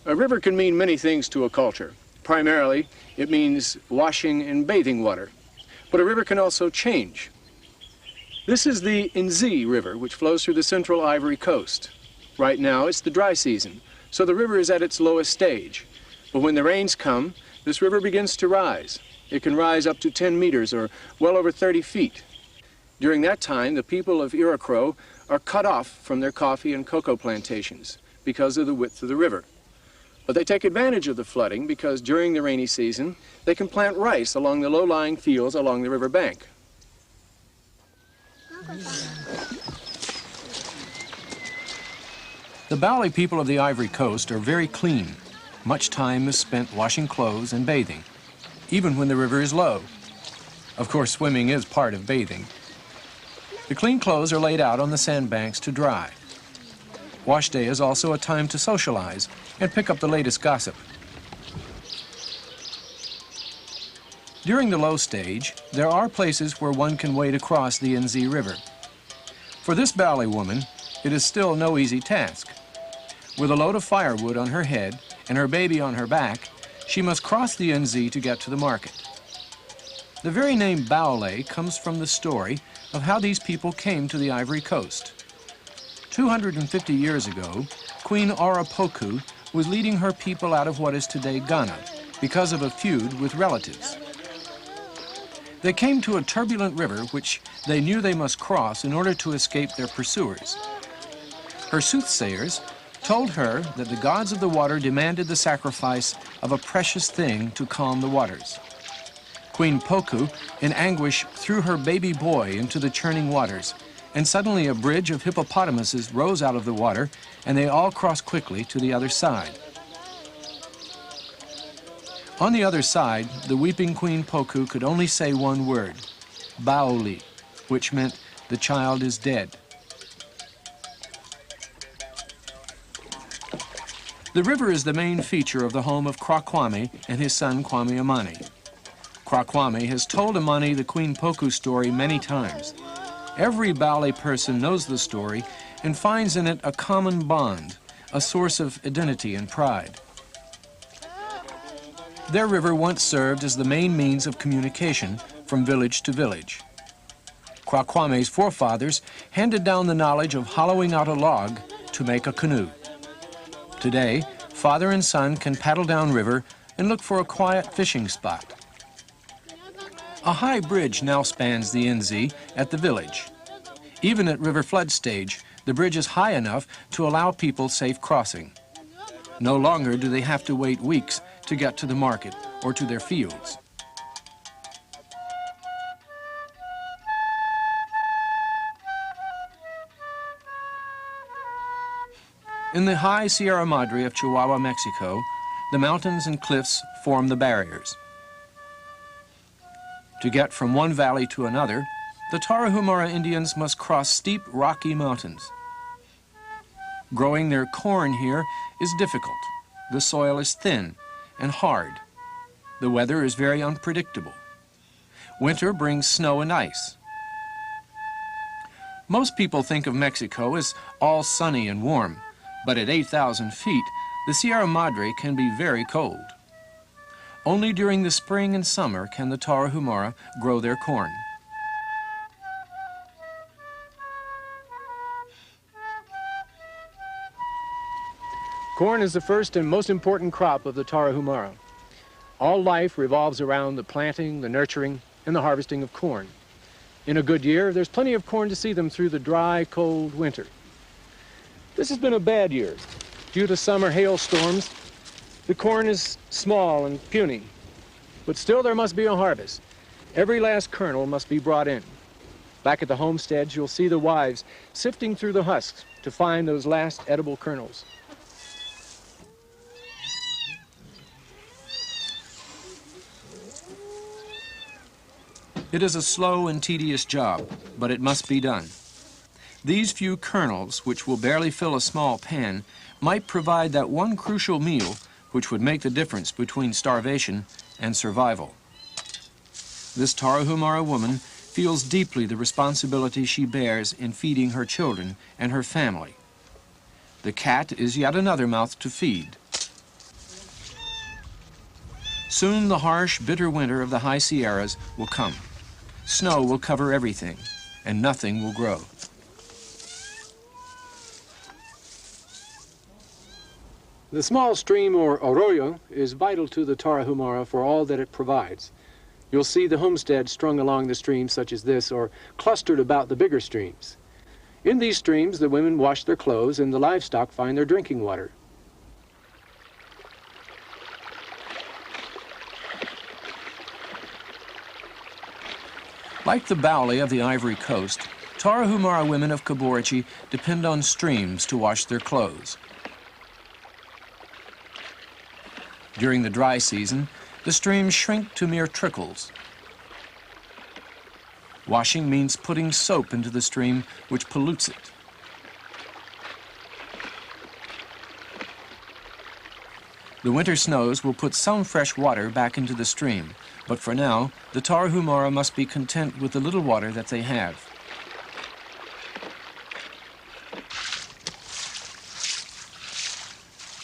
A river can mean many things to a culture. Primarily, it means washing and bathing water. But a river can also change. This is the Inzi River, which flows through the central Ivory Coast. Right now, it's the dry season, so the river is at its lowest stage. But when the rains come, this river begins to rise. It can rise up to 10 meters, or well over 30 feet. During that time, the people of Yrakrov are cut off from their coffee and cocoa plantations because of the width of the river. But they take advantage of the flooding because during the rainy season, they can plant rice along the low-lying fields along the river bank. The Bali people of the Ivory Coast are very clean. Much time is spent washing clothes and bathing, even when the river is low. Of course, swimming is part of bathing. The clean clothes are laid out on the sandbanks to dry. Wash day is also a time to socialize and pick up the latest gossip. During the low stage, there are places where one can wade across the Inzi River. For this Bali woman, it is still no easy task. With a load of firewood on her head and her baby on her back, she must cross the Inzi to get to the market. The very name Baole comes from the story of how these people came to the Ivory Coast. 250 years ago, Queen Arapoku was leading her people out of what is today Ghana because of a feud with relatives. They came to a turbulent river which they knew they must cross in order to escape their pursuers. Her soothsayers told her that the gods of the water demanded the sacrifice of a precious thing to calm the waters. Queen Poku, in anguish, threw her baby boy into the churning waters, and suddenly a bridge of hippopotamuses rose out of the water, and they all crossed quickly to the other side. On the other side, the weeping Queen Poku could only say one word, Baoli, which meant the child is dead. The river is the main feature of the home of Kwakwame and his son Kwame Amani. Kwakwame has told Amani the Queen Poku story many times. Every Bali person knows the story and finds in it a common bond, a source of identity and pride. Their river once served as the main means of communication from village to village. Kwakwame's forefathers handed down the knowledge of hollowing out a log to make a canoe. Today, father and son can paddle downriver and look for a quiet fishing spot. A high bridge now spans the Inzi at the village. Even at river flood stage, the bridge is high enough to allow people safe crossing. No longer do they have to wait weeks to get to the market or to their fields. In the high Sierra Madre of Chihuahua, Mexico, the mountains and cliffs form the barriers. To get from one valley to another, the Tarahumara Indians must cross steep, rocky mountains. Growing their corn here is difficult. The soil is thin and hard. The weather is very unpredictable. Winter brings snow and ice. Most people think of Mexico as all sunny and warm, but at 8,000 feet, the Sierra Madre can be very cold. Only during the spring and summer can the Tarahumara grow their corn. Corn is the first and most important crop of the Tarahumara. All life revolves around the planting, the nurturing, and the harvesting of corn. In a good year, there's plenty of corn to see them through the dry, cold winter. This has been a bad year. Due to summer hailstorms, the corn is small and puny, but still there must be a harvest. Every last kernel must be brought in. Back at the homesteads, you'll see the wives sifting through the husks to find those last edible kernels. It is a slow and tedious job, but it must be done. These few kernels, which will barely fill a small pan, might provide that one crucial meal which would make the difference between starvation and survival. This Tarahumara woman feels deeply the responsibility she bears in feeding her children and her family. The cat is yet another mouth to feed. Soon the harsh, bitter winter of the high Sierras will come. Snow will cover everything, and nothing will grow. The small stream, or arroyo, is vital to the Tarahumara for all that it provides. You'll see the homesteads strung along the streams such as this, or clustered about the bigger streams. In these streams, the women wash their clothes and the livestock find their drinking water. Like the Bauli of the Ivory Coast, Tarahumara women of Caborchi depend on streams to wash their clothes. During the dry season, the streams shrink to mere trickles. Washing means putting soap into the stream, which pollutes it. The winter snows will put some fresh water back into the stream, but for now, the Tarahumara must be content with the little water that they have.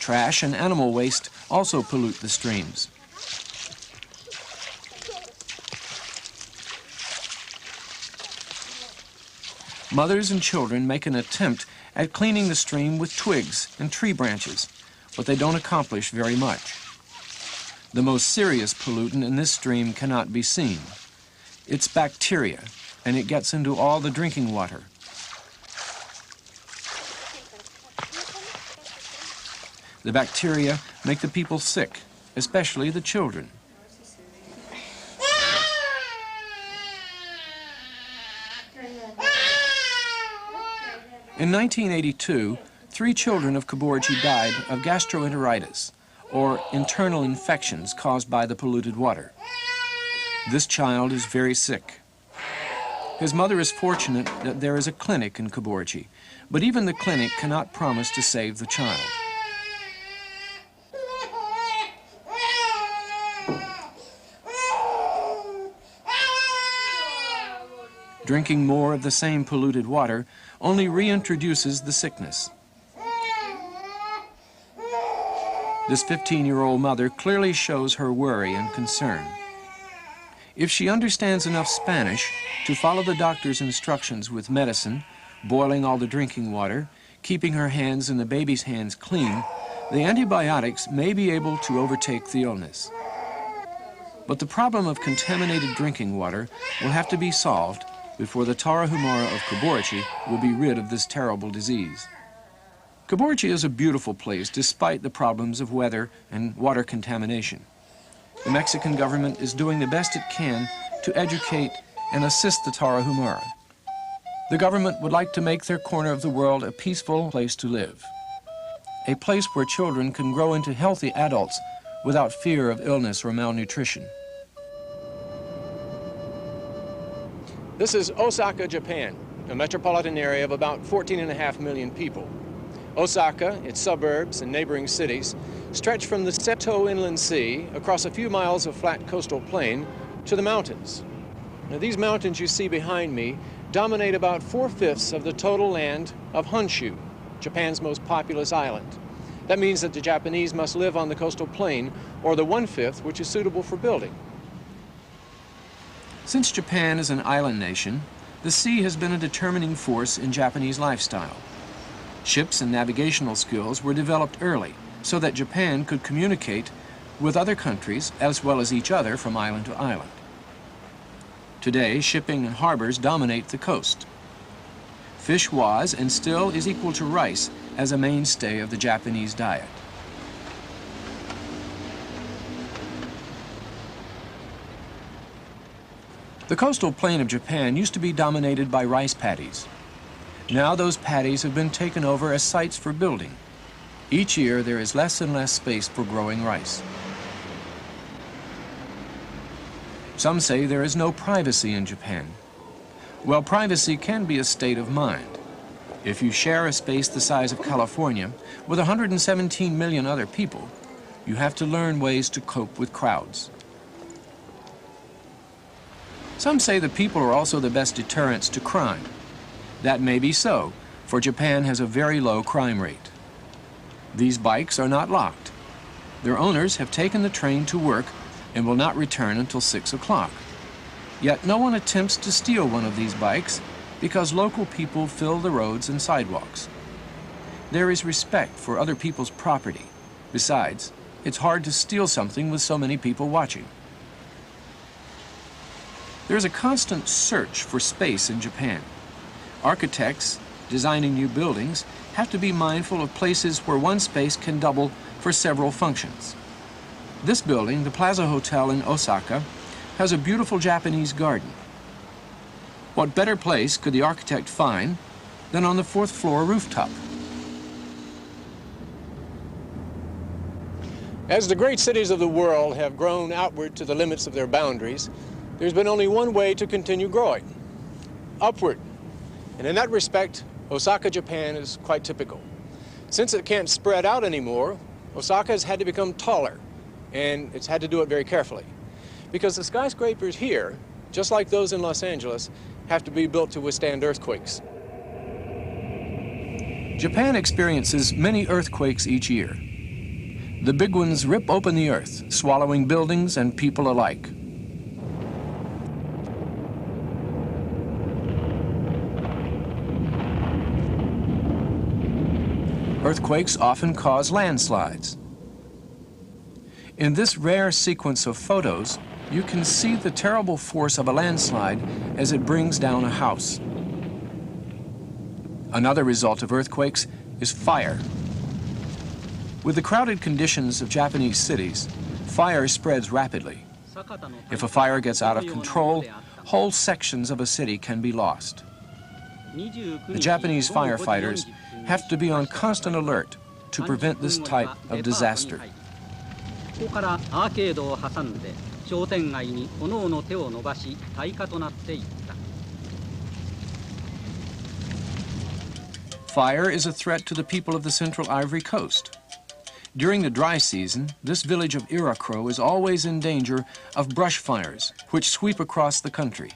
Trash and animal waste also pollute the streams. Mothers and children make an attempt at cleaning the stream with twigs and tree branches, but they don't accomplish very much. The most serious pollutant in this stream cannot be seen. It's bacteria, and it gets into all the drinking water. The bacteria make the people sick, especially the children. In 1982, 3 children of Caborchi died of gastroenteritis, or internal infections caused by the polluted water. This child is very sick. His mother is fortunate that there is a clinic in Caborchi, but even the clinic cannot promise to save the child. Drinking more of the same polluted water only reintroduces the sickness. This 15-year-old mother clearly shows her worry and concern. If she understands enough Spanish to follow the doctor's instructions with medicine, boiling all the drinking water, keeping her hands and the baby's hands clean, the antibiotics may be able to overtake the illness. But the problem of contaminated drinking water will have to be solved before the Tarahumara of Caborchi will be rid of this terrible disease. Caborchi is a beautiful place despite the problems of weather and water contamination. The Mexican government is doing the best it can to educate and assist the Tarahumara. The government would like to make their corner of the world a peaceful place to live, a place where children can grow into healthy adults without fear of illness or malnutrition. This is Osaka, Japan, a metropolitan area of about 14.5 million people. Osaka, its suburbs and neighboring cities stretch from the Seto Inland Sea across a few miles of flat coastal plain to the mountains. Now, these mountains you see behind me dominate about 4/5 of the total land of Honshu, Japan's most populous island. That means that the Japanese must live on the coastal plain, or the 1/5 which is suitable for building. Since Japan is an island nation, the sea has been a determining force in Japanese lifestyle. Ships and navigational skills were developed early so that Japan could communicate with other countries as well as each other from island to island. Today, shipping and harbors dominate the coast. Fish was and still is equal to rice as a mainstay of the Japanese diet. The coastal plain of Japan used to be dominated by rice paddies. Now those paddies have been taken over as sites for building. Each year there is less and less space for growing rice. Some say there is no privacy in Japan. Well, privacy can be a state of mind. If you share a space the size of California with 117 million other people, you have to learn ways to cope with crowds. Some say the people are also the best deterrents to crime. That may be so, for Japan has a very low crime rate. These bikes are not locked. Their owners have taken the train to work and will not return until 6 o'clock. Yet no one attempts to steal one of these bikes because local people fill the roads and sidewalks. There is respect for other people's property. Besides, it's hard to steal something with so many people watching. There is a constant search for space in Japan. Architects designing new buildings have to be mindful of places where one space can double for several functions. This building, the Plaza Hotel in Osaka, has a beautiful Japanese garden. What better place could the architect find than on the 4th floor rooftop? As the great cities of the world have grown outward to the limits of their boundaries, there's been only one way to continue growing: upward. And in that respect, Osaka, Japan is quite typical. Since it can't spread out anymore, Osaka has had to become taller, and it's had to do it very carefully. Because the skyscrapers here, just like those in Los Angeles, have to be built to withstand earthquakes. Japan experiences many earthquakes each year. The big ones rip open the earth, swallowing buildings and people alike. Earthquakes often cause landslides. In this rare sequence of photos, you can see the terrible force of a landslide as it brings down a house. Another result of earthquakes is fire. With the crowded conditions of Japanese cities, fire spreads rapidly. If a fire gets out of control, whole sections of a city can be lost. The Japanese firefighters have to be on constant alert to prevent this type of disaster. Fire is a threat to the people of the central Ivory Coast. During the dry season, this village of Yrakrov is always in danger of brush fires, which sweep across the country.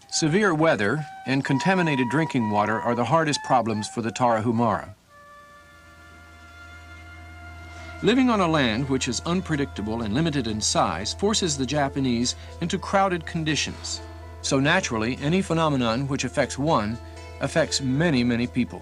Severe weather and contaminated drinking water are the hardest problems for the Tarahumara. Living on a land which is unpredictable and limited in size forces the Japanese into crowded conditions. So naturally, any phenomenon which affects one affects many, many people.